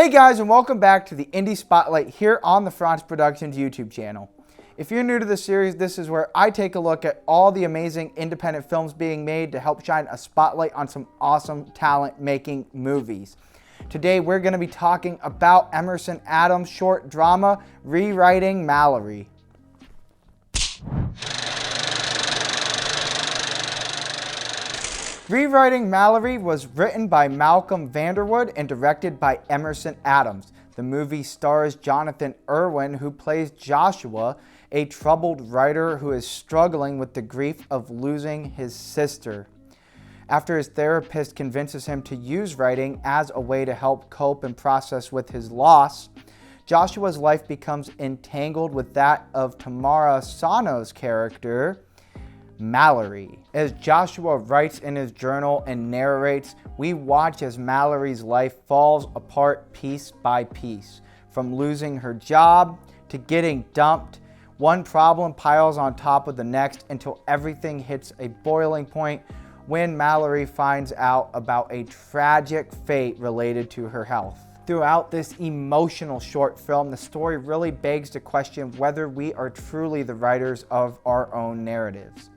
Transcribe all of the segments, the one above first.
Hey guys, and welcome back to the Indie Spotlight here on the Fronsman Productions YouTube channel. If you're new to the series, this is where I take a look at all the amazing independent films being made to help shine a spotlight on some awesome talent making movies. Today we're going to be talking about Emerson Adams' short drama, Rewriting Mallory. Rewriting Mallory was written by Malcolm Vanderwood and directed by Emerson Adams. The movie stars Jonathan Irwin, who plays Joshua, a troubled writer who is struggling with the grief of losing his sister. After his therapist convinces him to use writing as a way to help cope and process with his loss, Joshua's life becomes entangled with that of Tamara Sano's character, Mallory. As Joshua writes in his journal and narrates, we watch as Mallory's life falls apart piece by piece. From losing her job to getting dumped, one problem piles on top of the next until everything hits a boiling point when Mallory finds out about a tragic fate related to her health. Throughout this emotional short film, the story really begs to question whether we are truly the writers of our own narratives.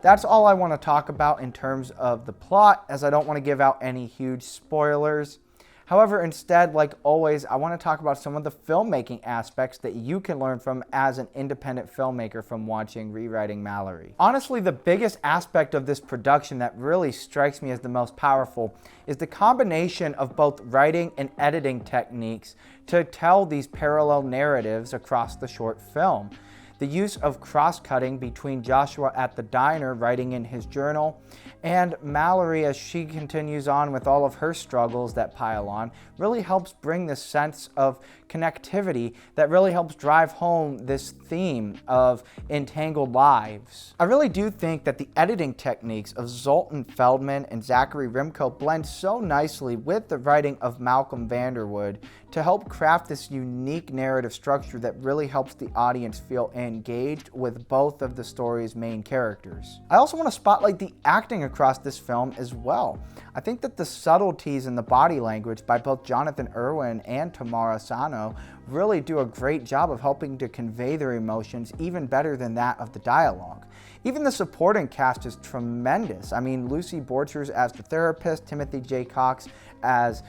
That's all I want to talk about in terms of the plot, as I don't want to give out any huge spoilers. However, instead, like always, I want to talk about some of the filmmaking aspects that you can learn from as an independent filmmaker from watching Rewriting Mallory. Honestly, the biggest aspect of this production that really strikes me as the most powerful is the combination of both writing and editing techniques to tell these parallel narratives across the short film. The use of cross-cutting between Joshua at the diner writing in his journal and Mallory as she continues on with all of her struggles that pile on really helps bring this sense of connectivity that really helps drive home this theme of entangled lives. I really do think that the editing techniques of Zoltan Feldman and Zachary Rimko blend so nicely with the writing of Malcolm Vanderwood to help craft this unique narrative structure that really helps the audience feel engaged with both of the story's main characters. I also want to spotlight the acting across this film as well. I think that the subtleties in the body language by both Jonathan Irwin and Tamara Sano really do a great job of helping to convey their emotions even better than that of the dialogue. Even the supporting cast is tremendous. I mean, Lucy Borchers as the therapist, Timothy J. Cox as,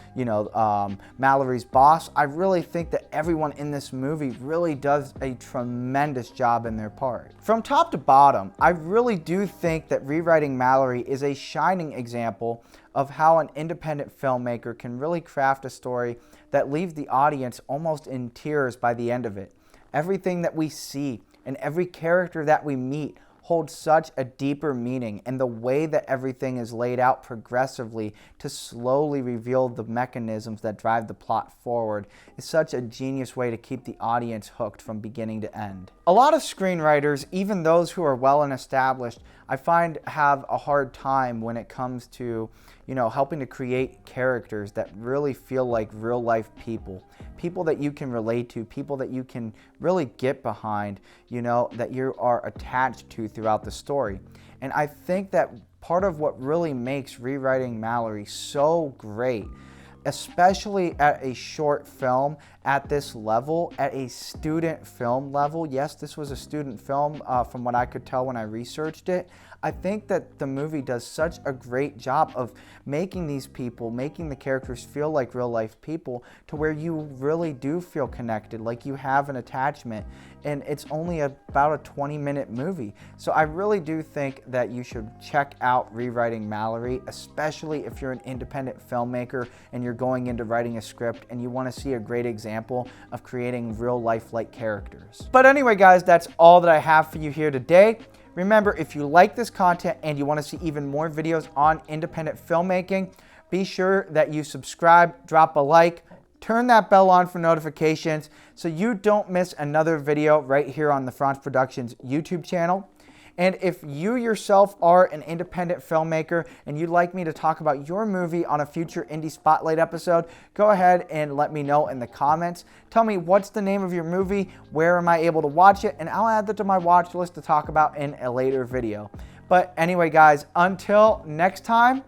Mallory's boss. I really think that everyone in this movie really does a tremendous job in their part. From top to bottom, I really do think that Rewriting Mallory is a shining example of how an independent filmmaker can really craft a story that leaves the audience almost in tears by the end of it. Everything that we see and every character that we meet holds such a deeper meaning, and the way that everything is laid out progressively to slowly reveal the mechanisms that drive the plot forward is such a genius way to keep the audience hooked from beginning to end. A lot of screenwriters, even those who are well and established, I find have a hard time when it comes to, helping to create characters that really feel like real life people. People that you can relate to, people that you can really get behind, that you are attached to throughout the story. And I think that part of what really makes Rewriting Mallory so great, especially at a short film at this level, at a student film level. Yes, this was a student film from what I could tell when I researched it. I think that the movie does such a great job of making these people, making the characters feel like real life people to where you really do feel connected, like you have an attachment. And it's only about a 20-minute movie. So I really do think that you should check out Rewriting Mallory, especially if you're an independent filmmaker and you're going into writing a script and you want to see a great example of creating real life-like characters. But anyway, guys, that's all that I have for you here today. Remember, if you like this content and you want to see even more videos on independent filmmaking, be sure that you subscribe, drop a like, turn that bell on for notifications so you don't miss another video right here on the Fronsman Productions YouTube channel. And if you yourself are an independent filmmaker and you'd like me to talk about your movie on a future Indie Spotlight episode, go ahead and let me know in the comments. Tell me what's the name of your movie, where am I able to watch it, and I'll add that to my watch list to talk about in a later video. But anyway, guys, until next time,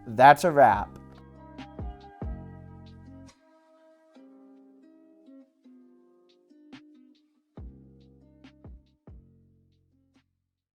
that's a wrap.